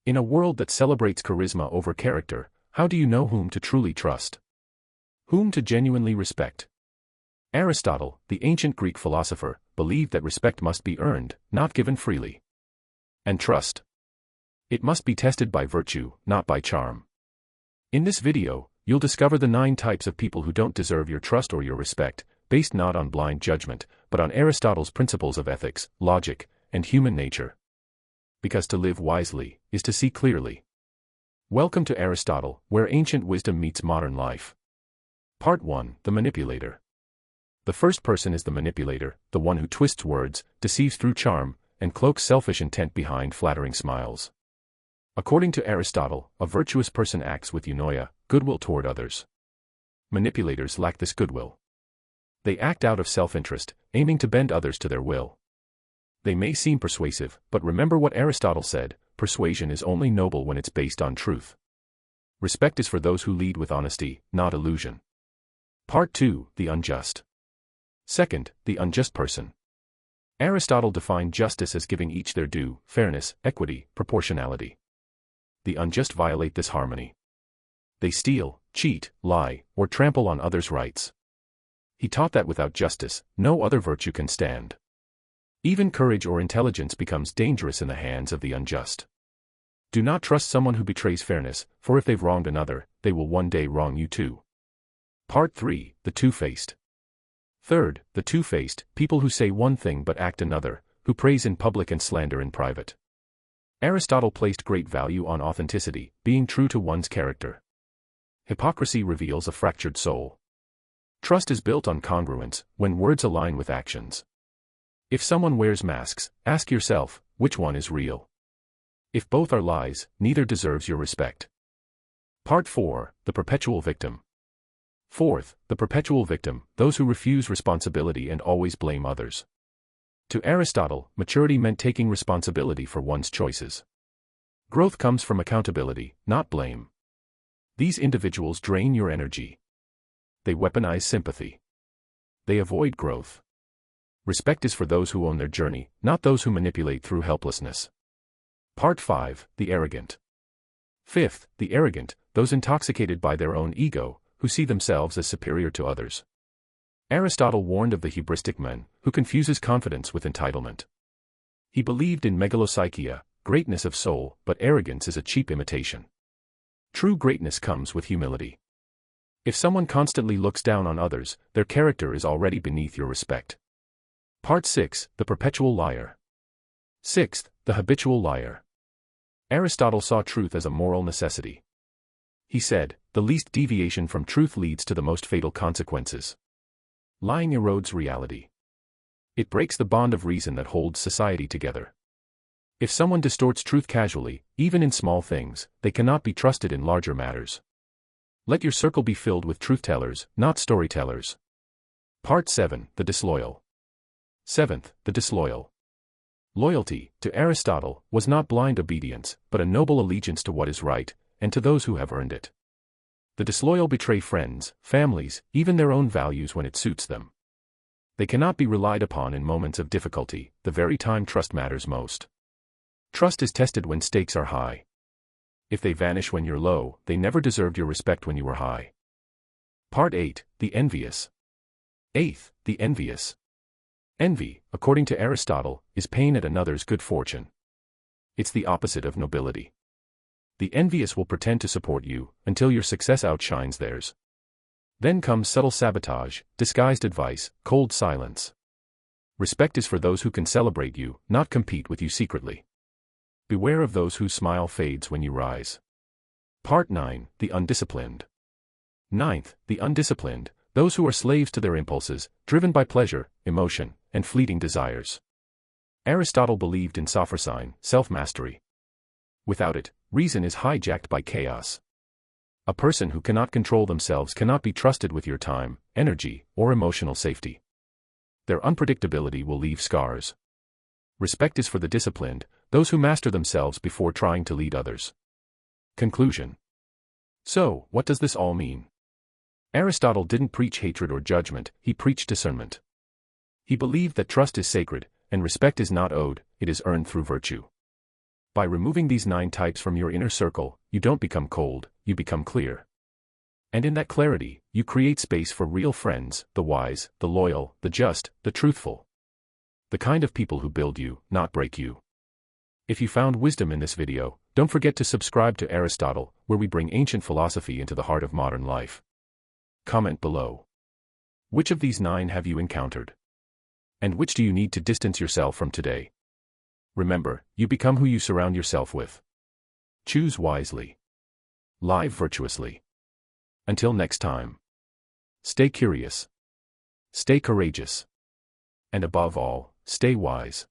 In a world that celebrates charisma over character, how do you know whom to truly trust? Whom to genuinely respect? Aristotle, the ancient Greek philosopher, believed that respect must be earned, not given freely. And trust? It must be tested by virtue, not by charm. In this video, you'll discover the 9 types of people who don't deserve your trust or your respect, based not on blind judgment, but on Aristotle's principles of ethics, logic, and human nature. Because to live wisely is to see clearly. Welcome to Aristotle, where ancient wisdom meets modern life. Part 1: The Manipulator. The first person is the manipulator, the one who twists words, deceives through charm, and cloaks selfish intent behind flattering smiles. According to Aristotle, a virtuous person acts with eunoia, goodwill toward others. Manipulators lack this goodwill. They act out of self-interest, aiming to bend others to their will. They may seem persuasive, but remember what Aristotle said: persuasion is only noble when it's based on truth. Respect is for those who lead with honesty, not illusion. Part 2: The Unjust. Second, the unjust person. Aristotle defined justice as giving each their due, fairness, equity, proportionality. The unjust violate this harmony. They steal, cheat, lie, or trample on others' rights. He taught that without justice, no other virtue can stand. Even courage or intelligence becomes dangerous in the hands of the unjust. Do not trust someone who betrays fairness, for if they've wronged another, they will one day wrong you too. Part 3: The Two-Faced. Third, the two-faced, people who say one thing but act another, who praise in public and slander in private. Aristotle placed great value on authenticity, being true to one's character. Hypocrisy reveals a fractured soul. Trust is built on congruence, when words align with actions. If someone wears masks, ask yourself, which one is real? If both are lies, neither deserves your respect. Part 4: The Perpetual Victim. Fourth, the perpetual victim, those who refuse responsibility and always blame others. To Aristotle, maturity meant taking responsibility for one's choices. Growth comes from accountability, not blame. These individuals drain your energy. They weaponize sympathy. They avoid growth. Respect is for those who own their journey, not those who manipulate through helplessness. Part 5: The Arrogant. Fifth, the arrogant, those intoxicated by their own ego, who see themselves as superior to others. Aristotle warned of the hubristic man, who confuses confidence with entitlement. He believed in megalopsychia, greatness of soul, but arrogance is a cheap imitation. True greatness comes with humility. If someone constantly looks down on others, their character is already beneath your respect. Part 6: The Perpetual Liar. Sixth, the habitual liar. Aristotle saw truth as a moral necessity. He said, the least deviation from truth leads to the most fatal consequences. Lying erodes reality. It breaks the bond of reason that holds society together. If someone distorts truth casually, even in small things, they cannot be trusted in larger matters. Let your circle be filled with truth-tellers, not storytellers. Part 7: The Disloyal. Seventh, the disloyal. Loyalty, to Aristotle, was not blind obedience, but a noble allegiance to what is right, and to those who have earned it. The disloyal betray friends, families, even their own values when it suits them. They cannot be relied upon in moments of difficulty, the very time trust matters most. Trust is tested when stakes are high. If they vanish when you're low, they never deserved your respect when you were high. Part 8: The Envious. Eighth, the envious. Envy, according to Aristotle, is pain at another's good fortune. It's the opposite of nobility. The envious will pretend to support you, until your success outshines theirs. Then comes subtle sabotage, disguised advice, cold silence. Respect is for those who can celebrate you, not compete with you secretly. Beware of those whose smile fades when you rise. Part 9: The Undisciplined. Ninth, the undisciplined, those who are slaves to their impulses, driven by pleasure, emotion, and fleeting desires. Aristotle believed in sophrosyne, self-mastery. Without it, reason is hijacked by chaos. A person who cannot control themselves cannot be trusted with your time, energy, or emotional safety. Their unpredictability will leave scars. Respect is for the disciplined, those who master themselves before trying to lead others. Conclusion. So, what does this all mean? Aristotle didn't preach hatred or judgment, he preached discernment. He believed that trust is sacred, and respect is not owed, it is earned through virtue. By removing these 9 types from your inner circle, you don't become cold, you become clear. And in that clarity, you create space for real friends, the wise, the loyal, the just, the truthful. The kind of people who build you, not break you. If you found wisdom in this video, don't forget to subscribe to Aristotle, where we bring ancient philosophy into the heart of modern life. Comment below. Which of these 9 have you encountered? And which do you need to distance yourself from today? Remember, you become who you surround yourself with. Choose wisely. Live virtuously. Until next time. Stay curious. Stay courageous. And above all, stay wise.